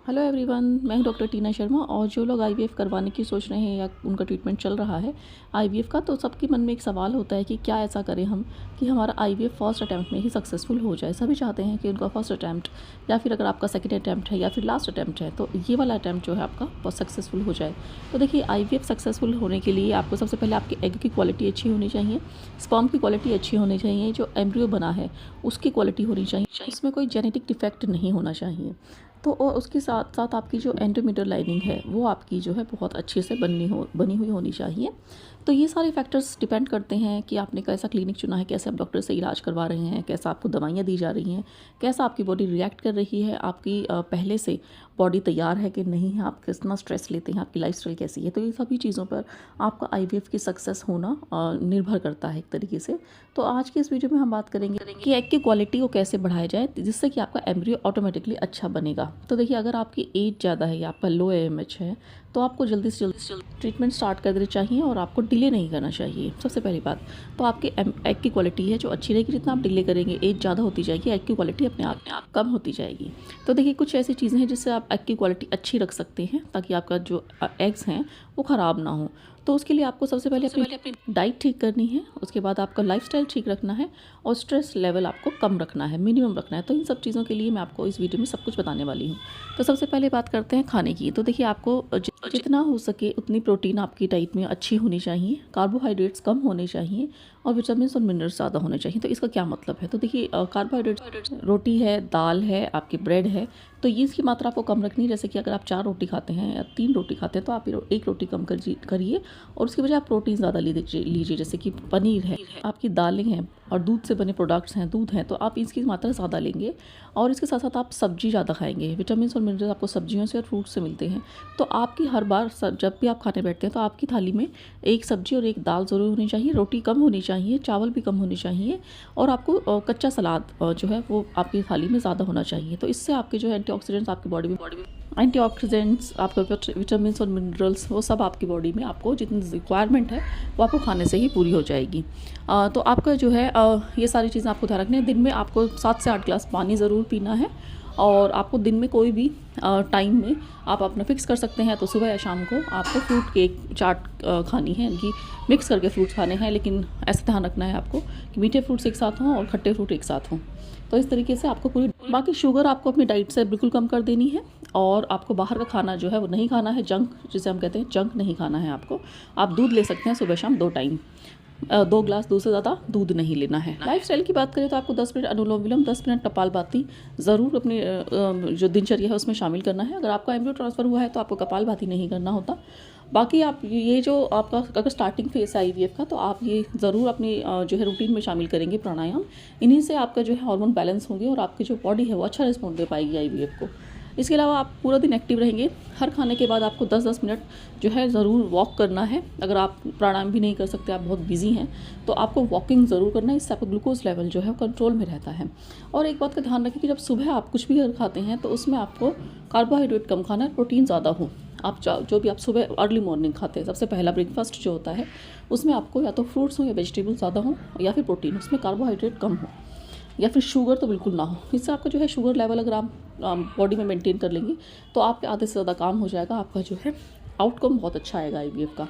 Hello everyone, मैं हूं doctor टीना शर्मा। और जो लोग आईवीएफ करवाने की सोच रहे हैं या उनका ट्रीटमेंट चल रहा है आईवीएफ का, तो सबके मन में एक सवाल होता है कि क्या ऐसा करें हम कि हमारा आईवीएफ फर्स्ट अटैम्प्ट में ही सक्सेसफुल हो जाए। सभी चाहते हैं कि उनका फर्स्ट अटैम्प्ट या फिर अगर आपका सेकंड अटैम्प्ट है या फिर लास्ट अटैम्प्ट है तो ये वाला अटैम्प्ट जो है आपका बहुत सक्सेसफुल हो जाए। तो देखिए, आईवीएफ सक्सेसफुल होने के लिए आपको सबसे पहले आपके एग की क्वालिटी अच्छी होनी चाहिए, स्पर्म की क्वालिटी अच्छी होनी चाहिए, जो एम्ब्रियो बना है उसकी क्वालिटी होनी चाहिए, उसमें कोई जेनेटिक डिफेक्ट नहीं होना चाहिए। तो और उसके साथ साथ आपकी जो एंडोमीटर लाइनिंग है वो आपकी जो है बहुत अच्छे से बनी हुई होनी चाहिए। तो ये सारे फैक्टर्स डिपेंड करते हैं कि आपने कैसा क्लिनिक चुना है, कैसे आप डॉक्टर से इलाज करवा रहे हैं, कैसा आपको दवाइयाँ दी जा रही हैं, कैसा आपकी बॉडी रिएक्ट कर रही है, आपकी पहले से बॉडी तैयार है कि नहीं है, आप कितना स्ट्रेस लेते हैं, आपकी लाइफस्टाइल कैसी है। तो ये सभी चीज़ों पर आपका आईवीएफ की सक्सेस होना निर्भर करता है एक तरीके से। तो आज की इस वीडियो में हम बात करेंगे कि एग की क्वालिटी को कैसे बढ़ाया जाए जिससे कि आपका एम्ब्रियो ऑटोमेटिकली अच्छा बनेगा। तो देखिए, अगर आपकी एज ज़्यादा है या आपका लो एएमएच है तो आपको जल्दी से जल्दी ट्रीटमेंट स्टार्ट कर देना चाहिए और आपको डिले नहीं करना चाहिए। सबसे पहली बात तो आपके एग की क्वालिटी है जो अच्छी रहेगी। जितना आप डिले करेंगे, एज ज़्यादा होती जाएगी, एग की क्वालिटी अपने आप कम होती जाएगी। तो देखिए, कुछ ऐसी चीज़ें हैं जिससे आप एग की क्वालिटी अच्छी रख सकते हैं ताकि आपका जो एग्स हैं वो ख़राब ना हो। तो उसके लिए आपको सबसे पहले अपनी डाइट ठीक करनी है, उसके बाद आपका लाइफस्टाइल ठीक रखना है और स्ट्रेस लेवल आपको कम रखना है, मिनिमम रखना है। तो इन सब चीज़ों के लिए मैं आपको इस वीडियो में सब कुछ बताने वाली हूँ। तो सबसे पहले बात करते हैं खाने की। तो देखिए, आपको जितना हो सके उतनी प्रोटीन आपकी डाइट में अच्छी होनी चाहिए, कार्बोहाइड्रेट्स कम होने चाहिए और विटामिन और मिनरल्स ज़्यादा होने चाहिए। तो इसका क्या मतलब है? तो देखिए, कार्बोहाइड्रेट्स रोटी है, दाल है, आपकी ब्रेड है, तो ये इसकी मात्रा आपको कम रखनी है। जैसे कि अगर आप 4 रोटी खाते हैं या 3 रोटी खाते हैं तो आप 1 रोटी कम करिए और उसकी वजह आप प्रोटीन ज़्यादा लीजिए। जैसे कि पनीर है, आपकी दालें हैं और दूध से बने प्रोडक्ट्स हैं, दूध हैं, तो आप इसकी मात्रा ज़्यादा लेंगे। और इसके साथ साथ आप सब्जी ज़्यादा खाएंगे। विटामिन और मिनरल्स आपको सब्जियों से और फ्रूट से मिलते हैं। तो आपकी हर बार जब भी आप खाने बैठते हैं तो आपकी थाली में एक सब्जी और एक दाल ज़रूर होनी चाहिए, रोटी कम होनी चाहिए, चावल भी कम होनी चाहिए और आपको कच्चा सलाद जो है वो आपकी थाली में ज़्यादा होना चाहिए। तो इससे आपके जो एंटीऑक्सीडेंट्स आपकी बॉडी में एंटीऑक्सीडेंट्स, आपके विटामिन और मिनरल्स, वो सब आपकी बॉडी में आपको जितनी रिक्वायरमेंट है वो आपको खाने से ही पूरी हो जाएगी। तो आपका जो है ये सारी चीज़ें आपको ध्यान रखनी है। दिन में आपको 7 से 8 ग्लास पानी ज़रूर पीना है और आपको दिन में कोई भी टाइम में आप अपना फिक्स कर सकते हैं। तो सुबह या शाम को आपको फ्रूट केक चाट खानी है, इनकी मिक्स करके फ्रूट्स खाने हैं, लेकिन ऐसा ध्यान रखना है आपको कि मीठे फ्रूट्स एक साथ हों और खट्टे फ्रूट एक साथ हों। तो इस तरीके से आपको पूरी बाकी शुगर आपको अपनी डाइट से बिल्कुल कम कर देनी है और आपको बाहर का खाना जो है वो नहीं खाना है। जंक जिसे हम कहते हैं, जंक नहीं खाना है आपको। आप दूध ले सकते हैं सुबह शाम 2 टाइम, 2 ग्लास, 2 से ज़्यादा दूध नहीं लेना है। लाइफस्टाइल की बात करें तो आपको 10 मिनट अनुलोम विलोम, 10 मिनट कपालभाति ज़रूर अपनी जो दिनचर्या है उसमें शामिल करना है। अगर आपका एम्ब्रियो ट्रांसफ़र हुआ है तो आपको कपालभाति नहीं करना होता। बाकी आप ये जो आपका अगर स्टार्टिंग फेस है आईवीएफ का, तो आप ये ज़रूर अपनी जो है रूटीन में शामिल करेंगे प्राणायाम। इन्हीं से आपका जो है हार्मोन बैलेंस होंगे और आपकी जो बॉडी है वो अच्छा रिस्पॉन्ड दे पाएगी आईवीएफ को। इसके अलावा आप पूरा दिन एक्टिव रहेंगे। हर खाने के बाद आपको 10-10 मिनट जो है ज़रूर वॉक करना है। अगर आप प्राणायाम भी नहीं कर सकते, आप बहुत बिजी हैं, तो आपको वॉकिंग ज़रूर करना है। इससे आपका ग्लूकोज लेवल जो है वो कंट्रोल में रहता है। और एक बात का ध्यान रखें कि जब सुबह आप कुछ भी अगर खाते हैं तो उसमें आपको कार्बोहाइड्रेट कम खाना है, प्रोटीन ज़्यादा हो। आप जो भी आप सुबह अर्ली मॉर्निंग खाते हैं, सबसे पहला ब्रेकफास्ट जो होता है उसमें आपको या तो फ्रूट्स हो या वेजिटेबल ज़्यादा हो या फिर प्रोटीन, उसमें कार्बोहाइड्रेट कम हो या फिर शुगर तो बिल्कुल ना हो। इससे आपका जो है शुगर लेवल अगर आप बॉडी में मेंटेन कर लेंगे तो आपके आधे से ज़्यादा काम हो जाएगा। आपका जो है आउटकम बहुत अच्छा आएगा आईवीएफ का।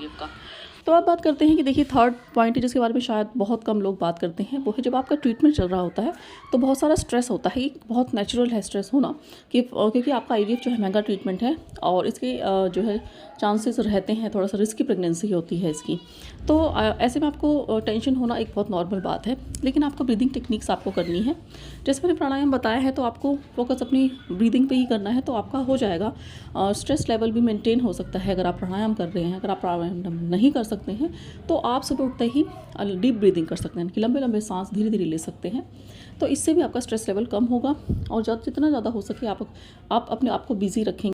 तो अब बात करते हैं कि देखिए, थर्ड पॉइंट है जिसके बारे में शायद बहुत कम लोग बात करते हैं, वो है जब आपका ट्रीटमेंट चल रहा होता है तो बहुत सारा स्ट्रेस होता है। बहुत नेचुरल है स्ट्रेस होना कि क्योंकि आपका आईवीएफ जो है महंगा ट्रीटमेंट है और इसके जो है चांसेस रहते हैं, थोड़ा सा रिस्की प्रेगनेंसी होती है इसकी। तो ऐसे में आपको टेंशन होना एक बहुत नॉर्मल बात है, लेकिन आपको ब्रीदिंग टेक्निक्स आपको करनी है। जैसे मैंने प्राणायाम बताया है, तो आपको फोकस अपनी ब्रीदिंग पे ही करना है तो आपका हो जाएगा। स्ट्रेस लेवल भी मेंटेन हो सकता है अगर आप प्राणायाम कर रहे हैं। अगर आप प्राणायाम नहीं कर सकते हैं तो आप सुबह उठते ही डीप ब्रीदिंग कर सकते हैं, कि लंबे लंबे सांस धीरे धीरे ले सकते हैं। तो इससे भी आपका स्ट्रेस लेवल कम होगा और जितना ज़्यादा हो सके आप अपने आप को बिजी रखेंगे।